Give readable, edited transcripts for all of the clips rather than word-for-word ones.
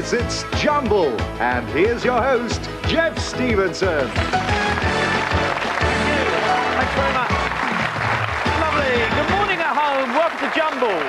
friends, it's Jumble, and here's your host, Jeff Stevenson. Thanks very much. Lovely. Good morning at home. Welcome to Jumble,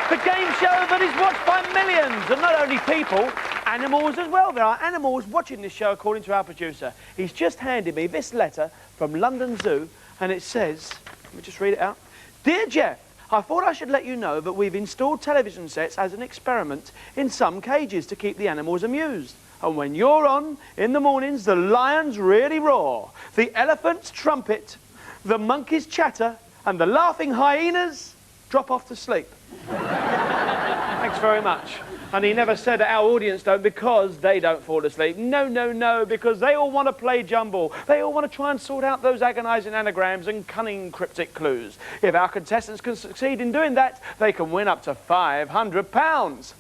the game show that is watched by millions, and not only people, animals as well. There are animals watching this show, according to our producer. He's just handed me this letter from London Zoo, and it says, let me just read it out. Dear Jeff, I thought I should let you know that we've installed television sets as an experiment in some cages to keep the animals amused. And when you're on, in the mornings, the lions really roar, the elephants trumpet, the monkeys chatter, and the laughing hyenas drop off to sleep. Thanks very much. And he never said that our audience don't, because they don't fall asleep. No, no, no, because they all want to play Jumble. They all want to try and sort out those agonising anagrams and cunning cryptic clues. If our contestants can succeed in doing that, they can win up to £500.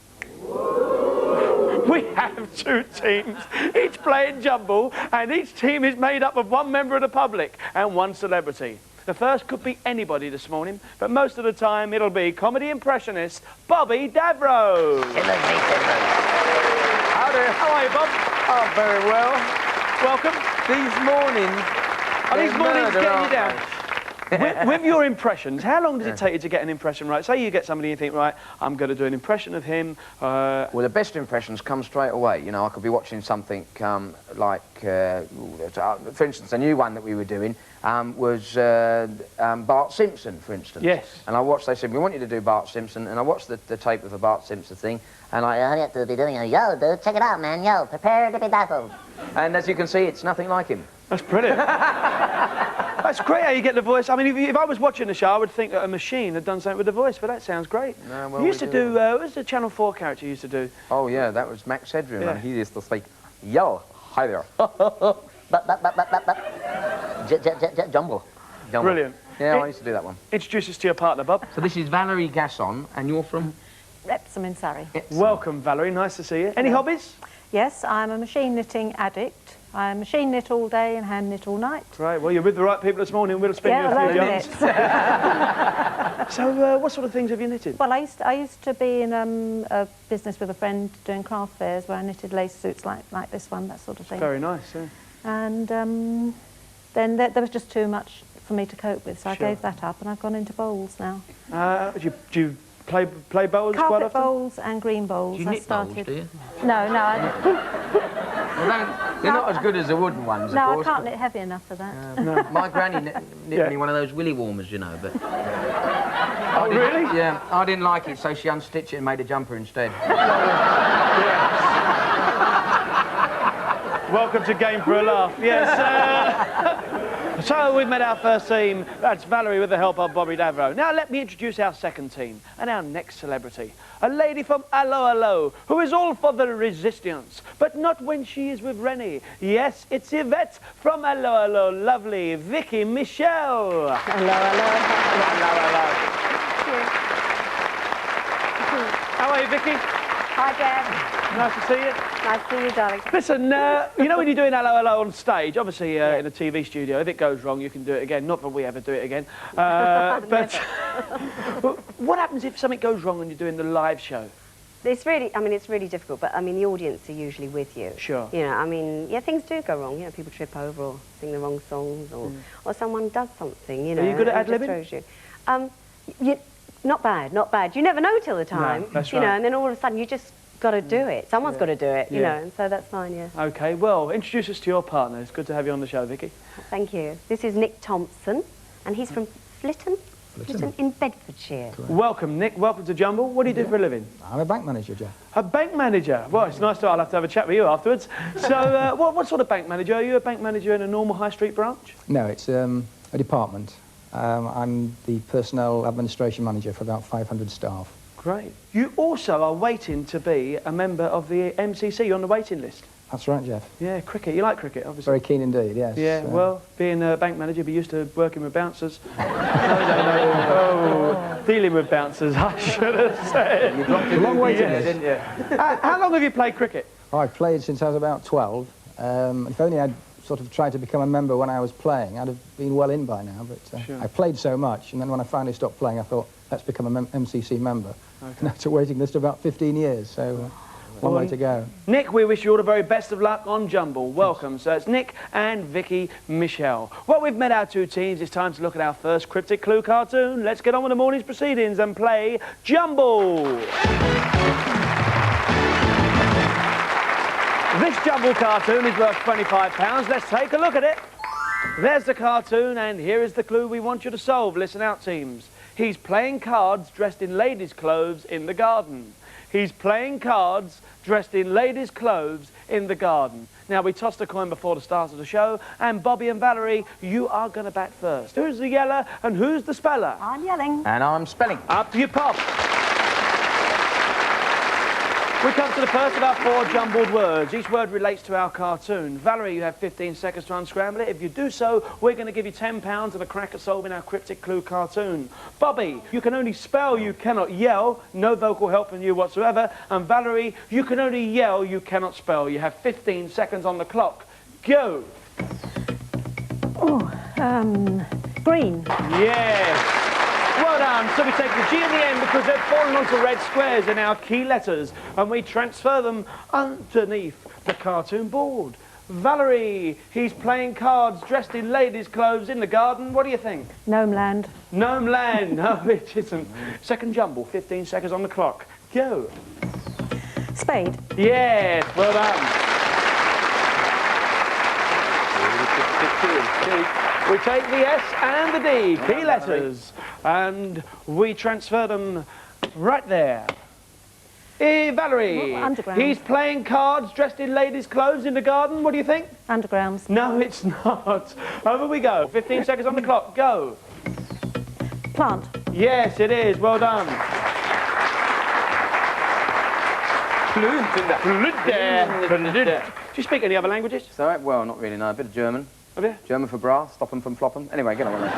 We have two teams, each playing Jumble, and each team is made up of one member of the public and one celebrity. The first could be anybody this morning, but most of the time it'll be comedy impressionist Bobby Davro. Howdy. How are you, Bob? Oh, very well. Welcome. These mornings... Are these mornings getting you down? With your impressions, how long does it take you to get an impression right? Say you get somebody and you think, right, I'm going to do an impression of him. Well, the best impressions come straight away. You know, I could be watching something like, for instance, a new one that we were doing was Bart Simpson, for instance. Yes. And I watched, they said, we want you to do Bart Simpson, and I watched the tape of the Bart Simpson thing, and I have to be doing a, yo, dude, check it out, man, yo, prepare to be baffled. And as you can see, it's nothing like him. That's brilliant. That's great how you get the voice. I mean, if I was watching the show, I would think that a machine had done something with the voice, but that sounds great. No, well, you used to do, what was the Channel 4 character you used to do? Oh, yeah, that was Max Headroom, Yeah. and he used to speak, yo, hi there. Jumble. Brilliant. Yeah, I used to do that one. Introduce us to your partner, Bob. So this is Valerie Gasson, and you're from? Wrexham in Surrey. Welcome, Valerie. Nice to see you. Any hobbies? Yes, I'm a machine knitting addict. I machine knit all day and hand knit all night. Right, well, you're with the right people this morning. We'll spin you a few yarns. So, what sort of things have you knitted? Well, I used to be in a business with a friend doing craft fairs where I knitted lace suits like this one, that sort of thing. Very nice, yeah. And then there was just too much for me to cope with, so I gave that up, and I've gone into bowls now. Do you play bowls quite Carpet often? bowls and green bowls. Do you knit bowls, do you? No, no. Well, they're not as good as the wooden ones, No, of course. I can't knit heavy enough for that. No. My granny knit me one of those willy warmers, you know, but... Oh, really? Yeah, I didn't like it, so she unstitched it and made a jumper instead. Welcome to Game for a Laugh. Yes, so we've met our first team. That's Valerie with the help of Bobby Davro. Now let me introduce our second team and our next celebrity. A lady from Allo Allo, who is all for the resistance, but not when she is with Rennie. Yes, it's Yvette from Allo Allo. Lovely Vicki Michelle. Hello, hello. Hello. How are you, Vicki? Hi, Jeff. Nice to see you. Nice to see you, darling. Listen, you know when you're doing Hello Hello on stage, obviously in a TV studio, if it goes wrong, you can do it again. Not that we ever do it again. But what happens if something goes wrong when you're doing the live show? It's really, I mean, it's really difficult, but I mean, the audience are usually with you. Sure. You know, I mean, yeah, things do go wrong. You know, people trip over or sing the wrong songs, or someone does something. You know, are you good at and ad-libbing? just throws you. Not bad, not bad. You never know till the time. No, that's you right. know, and then all of a sudden you just got to do it. Someone's got to do it. You Yeah. know, and so that's fine. Yeah. Okay, well, introduce us to your partner. It's good to have you on the show, Vicki. Thank you. This is Nick Thompson, and he's from Flitton in Bedfordshire. Correct. Welcome, Nick. Welcome to Jumble. What do you do for a living? I'm a bank manager, Jeff. A bank manager. Well, it's nice I'll have to have a chat with you afterwards. So, what sort of bank manager? Are you a bank manager in a normal high street branch? No, it's a department. I'm the personnel administration manager for about 500 staff. Great. You also are waiting to be a member of the MCC. You're on the waiting list. That's right, Jeff. Yeah, cricket. You like cricket, obviously. Very keen indeed, yes. Yeah, well, being a bank manager, be used to working with bouncers. Oh, dealing with bouncers, I should have said. You dropped a long waiting list, didn't you? How long have you played cricket? Oh, I've played since I was about 12. If only I'd sort of tried to become a member when I was playing, I'd have been well in by now, but Sure. I played so much, and then when I finally stopped playing, I thought, let's become a MCC member. Okay. And that's a waiting list of about 15 years, so... Long way to go. Nick, we wish you all the very best of luck on Jumble. Welcome. So it's Nick and Vicki Michelle. Well, we've met our two teams. It's time to look at our first cryptic clue cartoon. Let's get on with the morning's proceedings and play Jumble. This Jumble cartoon is worth £25. Let's take a look at it. There's the cartoon, and here is the clue we want you to solve. Listen out, teams. He's playing cards dressed in ladies' clothes in the garden. He's playing cards dressed in ladies' clothes in the garden. Now, we tossed a coin before the start of the show, and Bobby and Valerie, you are going to bat first. Who's the yeller and who's the speller? I'm yelling. And I'm spelling. Up you pop. We come to the first of our 4 jumbled words. Each word relates to our cartoon. Valerie, you have 15 seconds to unscramble it. If you do so, we're going to give you £10 and a crack at solving our cryptic clue cartoon. Bobby, you can only spell, you cannot yell. No vocal help from you whatsoever. And Valerie, you can only yell, you cannot spell. You have 15 seconds on the clock. Go. Green. Yes. Well done. So we take the G and the N because they've fallen onto red squares in our key letters, and we transfer them underneath the cartoon board. Valerie, he's playing cards dressed in ladies' clothes in the garden. What do you think? Gnome Land. Gnome Land. No, it isn't. Second jumble, 15 seconds on the clock. Go. Spade. Yes, well done. We take the S and the D, key letters, and we transfer them right there. Valerie, Underground. he's playing cards dressed in ladies' clothes in the garden. What do you think? Undergrounds. No, it's not. Over we go. 15 seconds on the clock. Go. Plant. Yes, it is. Well done. Do you speak any other languages? So, well, not really, no. A bit of German. Have you? German for bra, stop 'em from flopping. Anyway, get on with it.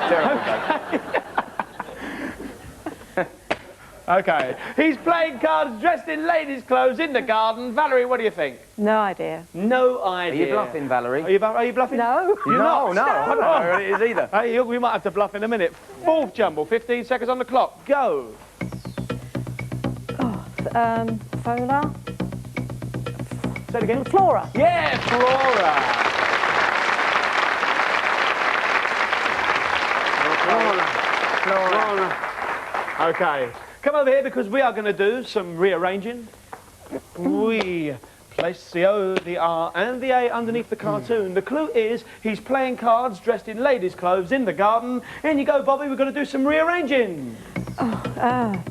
Terrible joke. Okay. He's playing cards dressed in ladies' clothes in the garden. Valerie, what do you think? No idea. No Are idea. you bluffing, Valerie? Are you bluffing? No. You're not? No, I don't know what it is either. Hey, we might have to bluff in a minute. Fourth jumble, 15 seconds on the clock. Go. Fola. Say it again. Flora. Yeah, Flora. Flora. Okay. Come over here because we are going to do some rearranging. We place the O, the R and the A underneath the cartoon. The clue is he's playing cards dressed in ladies' clothes in the garden. In you go, Bobby. We're going to do some rearranging. Playing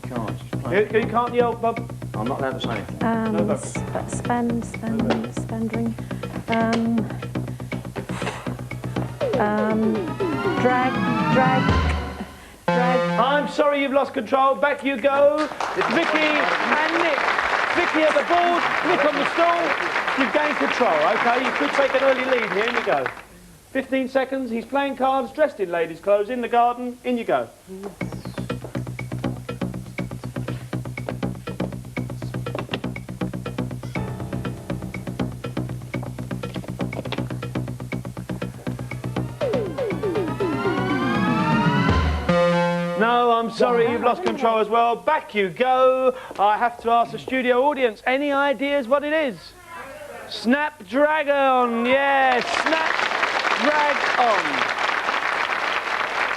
cards. You can't yell, Bob. I'm not allowed to say anything. Spending. Drag. I'm sorry you've lost control. Back you go. Vicki and Nick. Vicki at the board, Nick on the stool. You've gained control, okay? You could take an early lead here. In you go. 15 seconds. He's playing cards dressed in ladies' clothes in the garden. In you go. No, I'm sorry, you've lost control as well. Back you go. I have to ask the studio audience, any ideas what it is? Snapdragon, yes, Snapdragon.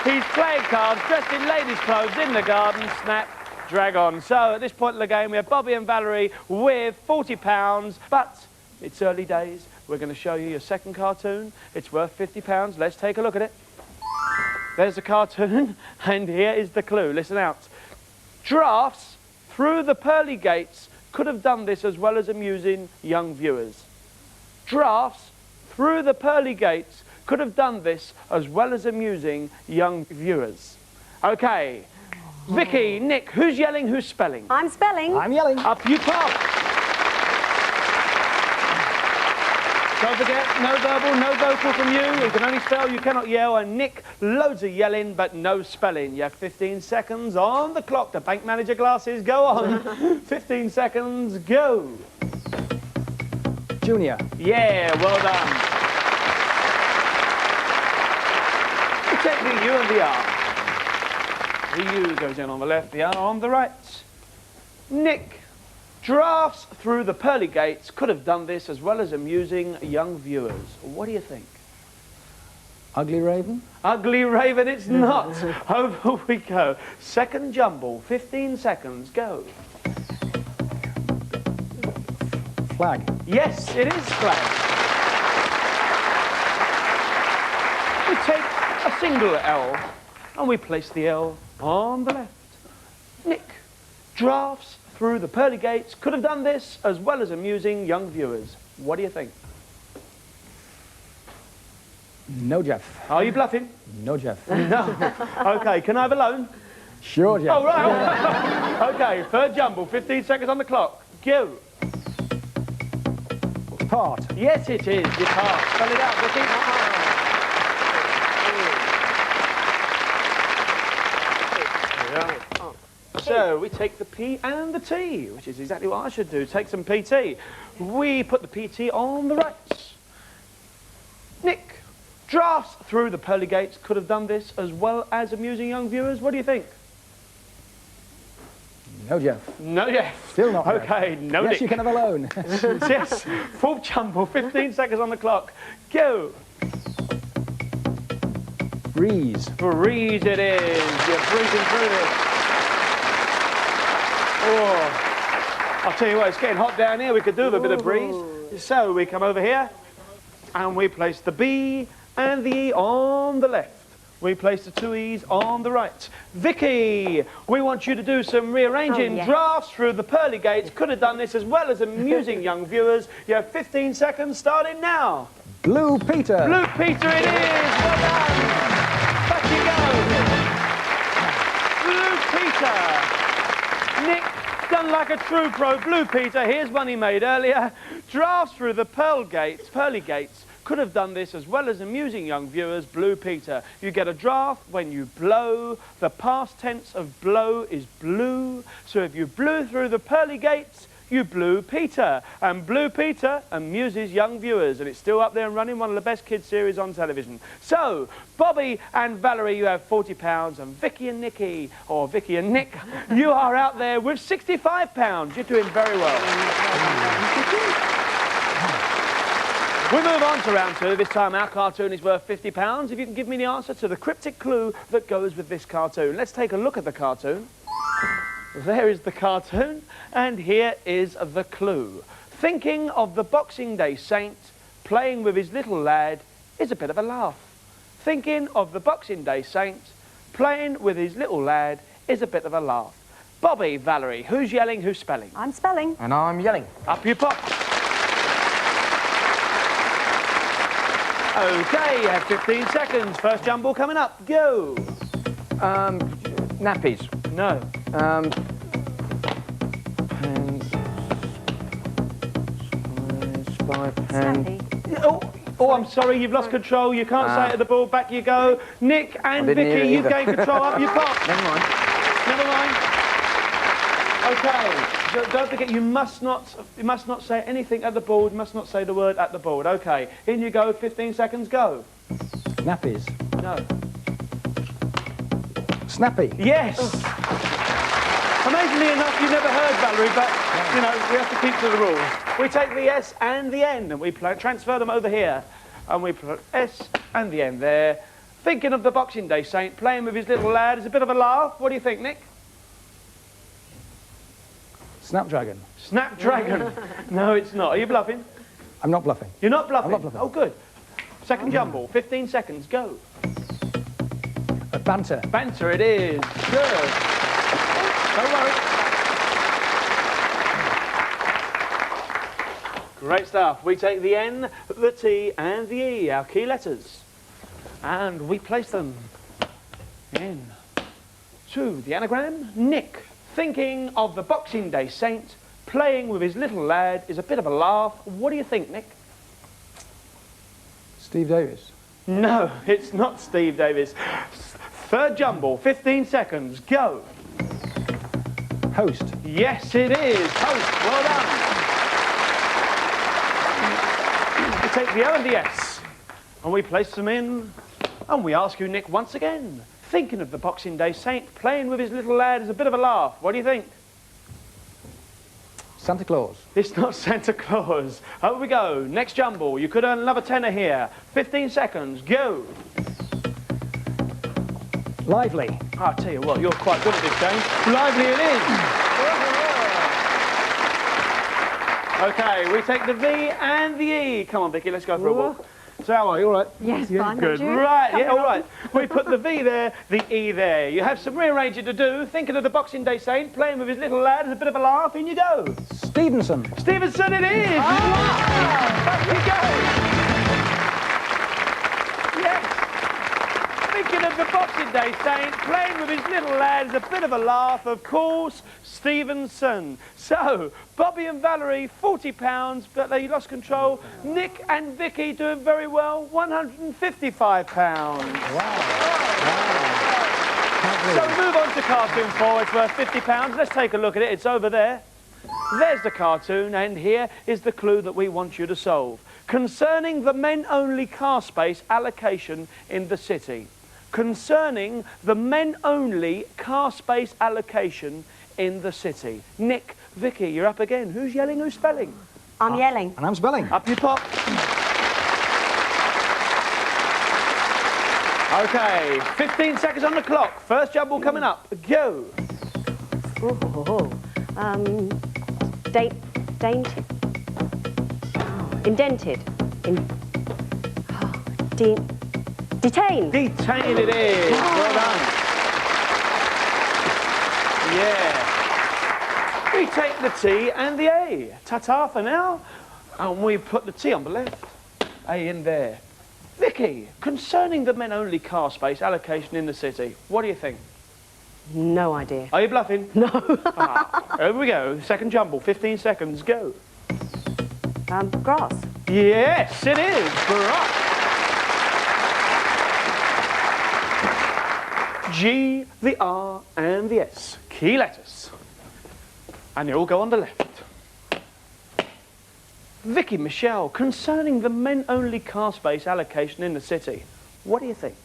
He's playing cards dressed in ladies' clothes in the garden, Snapdragon. So at this point in the game, we have Bobby and Valerie with £40, but it's early days. We're going to show you your second cartoon. It's worth £50. Let's take a look at it. There's the cartoon, and here is the clue. Listen out. Giraffes through the pearly gates could have done this as well as amusing young viewers. Giraffes through the pearly gates could have done this as well as amusing young viewers. Okay. Vicki, Nick, who's yelling, who's spelling? I'm spelling. I'm yelling. Up you pop. Don't forget, no verbal, no vocal from you. You can only spell, you cannot yell. And Nick, loads of yelling, but no spelling. You have 15 seconds on the clock. The bank manager glasses go on. 15 seconds, go. Junior. Yeah, well done. Check the U and the R. The U goes in on the left, the R on the right. Nick, Drafts through the pearly gates could have done this as well as amusing young viewers. What do you think? Ugly Raven? Ugly Raven, it's not. Over we go. Second jumble, 15 seconds, go. Flag. Yes, it is flag. We take a single L and we place the L on the left. Nick, drafts through the pearly gates could have done this as well as amusing young viewers. What do you think? No, Jeff. Are you bluffing? No, Jeff. No. Okay, can I have a loan? Sure, Jeff. Oh, right. Okay, third jumble, 15 seconds on the clock. Go. Part. Yes, it is. You pass. Spell it out, Vicky. So we take the P and the T, which is exactly what I should do. Take some PT. We put the PT on the right. Nick, drafts through the pearly gates could have done this as well as amusing young viewers. What do you think? No, Jeff. No, Jeff. Still not Jeff. Okay, no, Yes, Nick. you can have a loan. Yes, fourth jumble, 15 seconds on the clock. Go. Breeze. Breeze it is. You're breezing through this. Oh, I'll tell you what, it's getting hot down here. We could do with a bit of breeze. So we come over here and we place the B and the E on the left. We place the two E's on the right. Vicky, we want you to do some rearranging. Oh, yes. Drafts through the pearly gates could have done this as well as amusing young viewers. You have 15 seconds starting now. Blue Peter. Blue Peter it is. Well done. Back you go. Blue Peter. Nick, done like a true pro. Blue Peter, here's one he made earlier. Drafts through the pearly gates could have done this as well as amusing young viewers. Blue Peter. You get a draft when you blow. The past tense of blow is blew. So if you blew through the pearly gates, you blew Peter. And Blue Peter amuses young viewers. And it's still up there and running, one of the best kids series on television. So, Bobby and Valerie, you have £40. And Vicky and Nikki, or Vicky and Nick, you are out there with £65. You're doing very well. We move on to round two. This time our cartoon is worth £50. If you can give me the answer to the cryptic clue that goes with this cartoon. Let's take a look at the cartoon. There is the cartoon, and here is the clue. Thinking of the Boxing Day saint playing with his little lad is a bit of a laugh. Thinking of the Boxing Day saint playing with his little lad is a bit of a laugh. Bobby, Valerie, who's yelling, who's spelling? I'm spelling. And I'm yelling. Up you pop. Okay, you have 15 seconds. First jumble coming up. Go. Nappies. No. Spy pen. Snappy. Oh, I'm sorry, you've lost control. You can't say it at the ball. Back you go. Nick and I didn't hear Vicky, it you've either. gained control. Up you pop. Never mind. Never mind. Okay. So don't forget, you must not say anything at the board. You must not say the word at the board. Okay. In you go. 15 seconds. Go. Nappies. No. Snappy. Yes. Amazingly enough, you never heard Valerie, but you know we have to keep to the rules. We take the S and the N, and we transfer them over here, and we put S and the N there. Thinking of the Boxing Day saint playing with his little lad is a bit of a laugh. What do you think, Nick? Snapdragon. Snapdragon. No, it's not. Are you bluffing? I'm not bluffing. You're not bluffing? I'm not bluffing. Oh, good. Second jumble, 15 seconds, go. Banter. Banter it is. Good. Don't worry. Great stuff. We take the N, the T and the E, our key letters, and we place them in to the anagram. Nick, thinking of the Boxing Day saint playing with his little lad is a bit of a laugh. What do you think, Nick? Steve Davis. No, it's not Steve Davis. Third jumble, 15 seconds, go. Host. Yes, it is. Host, well done. We take the O and the S, and we place them in, and we ask you, Nick, once again, thinking of the Boxing Day saint playing with his little lad is a bit of a laugh. What do you think? Santa Claus. It's not Santa Claus. Over we go. Next jumble. You could earn another tenner here. 15 seconds. Go. Lively. I'll tell you what, you're quite good at this game. Lively it is. OK, we take the V and the E. Come on, Vicky, let's go for a walk. So how are you? All right? Yes, Yeah, fine, good. thank you. Right, yeah, all right. We put the V there, the E there. You have some rearranging to do. Thinking of the Boxing Day saint, playing with his little lad as a bit of a laugh. In you go. Stevenson. Stevenson it is! Back you go! Yes! Thinking of the Boxing Day saint, playing with his little lads, a bit of a laugh, of course, Stevenson. So, Bobby and Valerie, £40, but they lost control. Nick and Vicky doing very well, £155. So move on to cartoon 4, it's worth £50. Let's take a look at it, it's over there. There's the cartoon, and here is the clue that we want you to solve. Concerning the men-only car space allocation in the city. Concerning the men-only car space allocation in the city. Nick, Vicky, you're up again. Who's yelling, who's spelling? I'm yelling. And I'm spelling. Up you pop. OK, 15 seconds on the clock. First jumble coming up. Go. Dainted. Indented. Detained. Detained it is. Well done. Yeah. We take the T and the A. Ta-ta for now. And we put the T on the left. A in there. Vicky, concerning the men-only car space allocation in the city, what do you think? No idea. Are you bluffing? No. Here we go. Second jumble. 15 seconds. Go. Grass. Yes, it is. Grass. G, the R, and the S. Key letters. And they all go on the left. Vicki Michelle, concerning the men-only car space allocation in the city, what do you think?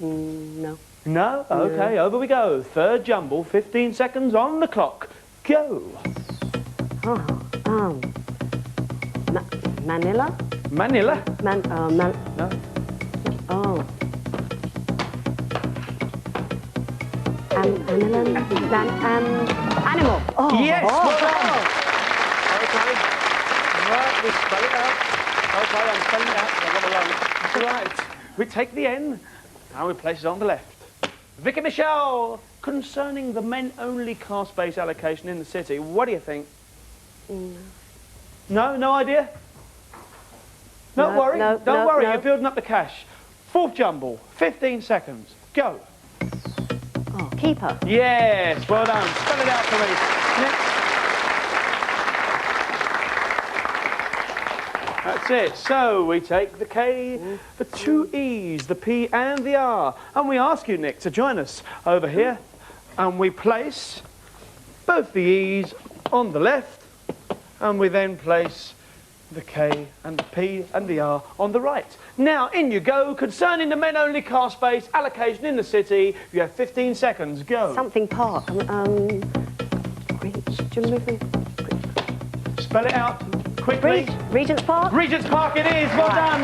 No. No? OK, over we go. Third jumble, 15 seconds on the clock. Go. Manila? Manila? No. Oh. Animal. Oh. Yes, well done. OK. Right, we spell it out. OK, I'm spelling it out. I've got to run. Right, we take the N and we place it on the left. Vicki Michelle, concerning the men-only car space allocation in the city, what do you think? No? No idea? Don't worry. Don't worry, you're building up the cash. Fourth jumble, 15 seconds. Go. Oh, keeper. Yes, well done. Spell it out for me. Next. That's it. So we take the K, the two E's, the P and the R. And we ask you, Nick, to join us over here. And we place both the E's on the left. And we then place the K and the P and the R on the right. Now, in you go. Concerning the men-only car space allocation in the city, you have 15 seconds. Go. Something park. Spell it out quickly. Regent's Park? Regent's Park it is. Well done.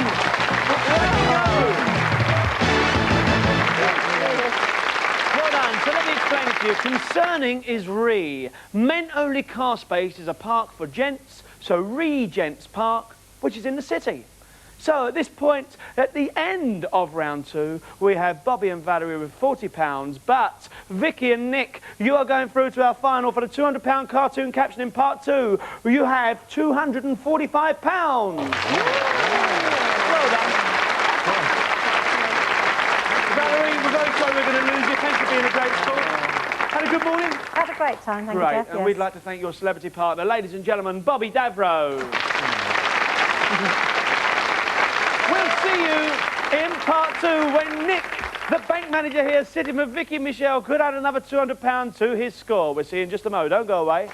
Well done. So let me explain it to you. Concerning is re. Men-only car space is a park for gents, so Regent's Park, which is in the city. So at this point, at the end of round 2, we have Bobby and Valerie with £40, but Vicky and Nick, you are going through to our final for the £200 cartoon caption in part 2. You have £245. Well done. Valerie, we're very sorry we're going to lose you. Thanks for being a great sport. Had a good morning? Had a great time, thank you, Great, Jeff. and Yes. we'd like to thank your celebrity partner, ladies and gentlemen, Bobby Davro. We'll see you in part 2 when Nick, the bank manager here, sitting with Vicki Michelle, could add another £200 to his score. We'll see you in just a moment. Don't go away.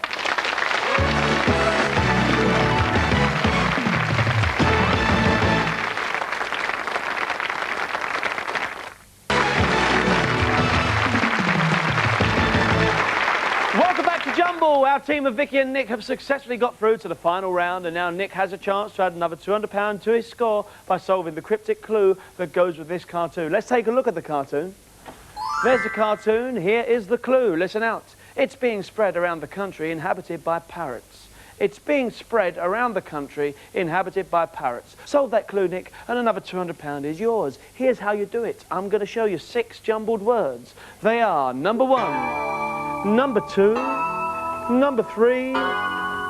Welcome back to Jumble. Jumble, our team of Vicky and Nick have successfully got through to the final round, and now Nick has a chance to add another £200 to his score by solving the cryptic clue that goes with this cartoon. Let's take a look at the cartoon. There's the cartoon, here is the clue. Listen out. It's being spread around the country, inhabited by parrots. It's being spread around the country, inhabited by parrots. Solve that clue, Nick, and another £200 is yours. Here's how you do it. I'm going to show you 6 jumbled words. They are number 1, number 2, number 3,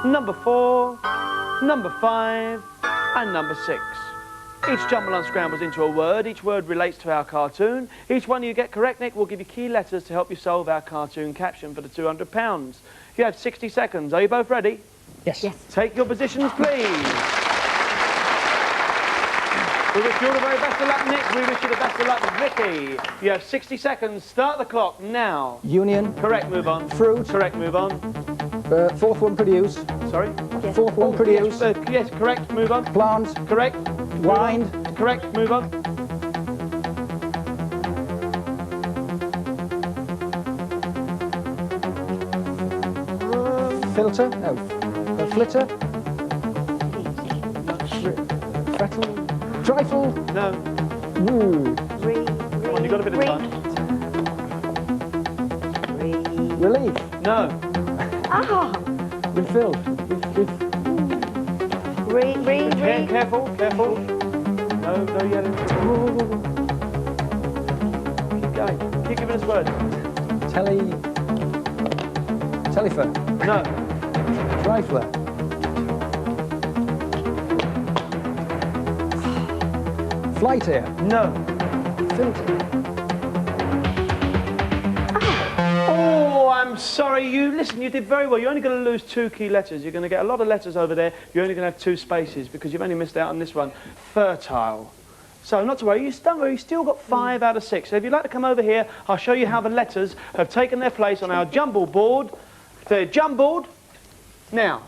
number 4, number 5, and number 6. Each jumble unscrambles into a word. Each word relates to our cartoon. Each one you get correct, Nick, will give you key letters to help you solve our cartoon caption for the £200. You have 60 seconds. Are you both ready? Yes. Yes. Take your positions, please. We wish you all the very best of luck, Nick. We wish you the best of luck, Vicky. You have 60 seconds. Start the clock now. Union. Correct, move on. Fruit. Correct, move on. Fourth one, produce. Sorry? Yes. Fourth one, produce. Yes, correct, move on. Plant. Correct. Wind. Correct, move on. Filter. No. Flitter. Frettle. Trifle. No. Woo. Come on, you've got a bit of time. Relief. No. Refilled. Careful, careful. No, no yelling. Keep going. Keep giving us words. Telephone. No. Trifler. Flight air. No. Filter. Oh, I'm sorry. Listen, you did very well. You're only going to lose 2 key letters. You're going to get a lot of letters over there. You're only going to have 2 spaces because you've only missed out on this one. Fertile. So not to worry, you've still got 5 out of 6. So if you'd like to come over here, I'll show you how the letters have taken their place on our jumble board. They're jumbled. Now,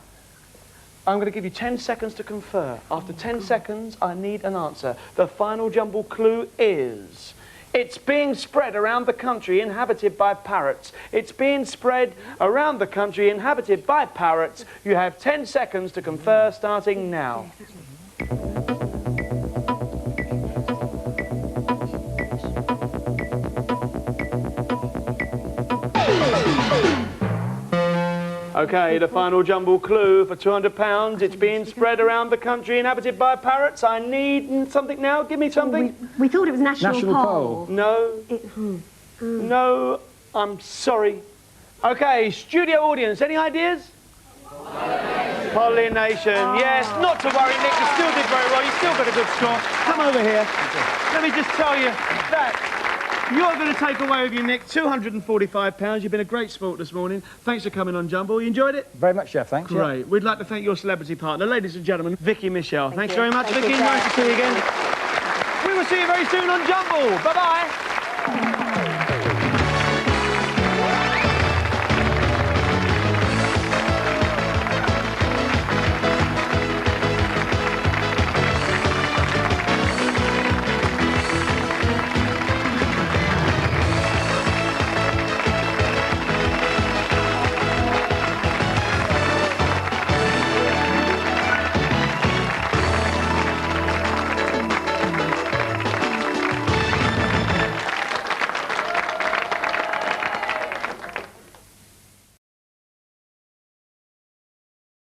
I'm going to give you 10 seconds to confer. After 10 seconds, I need an answer. The final jumble clue is... It's being spread around the country, inhabited by parrots. It's being spread around the country, inhabited by parrots. You have 10 seconds to confer, starting now. Okay, the final jumble clue for £200. It's being spread around the country, inhabited by parrots. I need something now. Give me something. We thought it was National Pole. No. No, I'm sorry. Okay, studio audience, any ideas? Pollination. Yes, not to worry, Nick. You still did very well. You still got a good score. Come over here. Let me just tell you that you're going to take away with you, Nick, £245. You've been a great sport this morning. Thanks for coming on Jumble. You enjoyed it? Very much, Chef. Thanks. Great. Yeah. We'd like to thank your celebrity partner, ladies and gentlemen, Vicki Michelle. Thanks you. very much, Thank Vicki. you, Nice Dad. to see you again. We will see you very soon on Jumble. Bye-bye.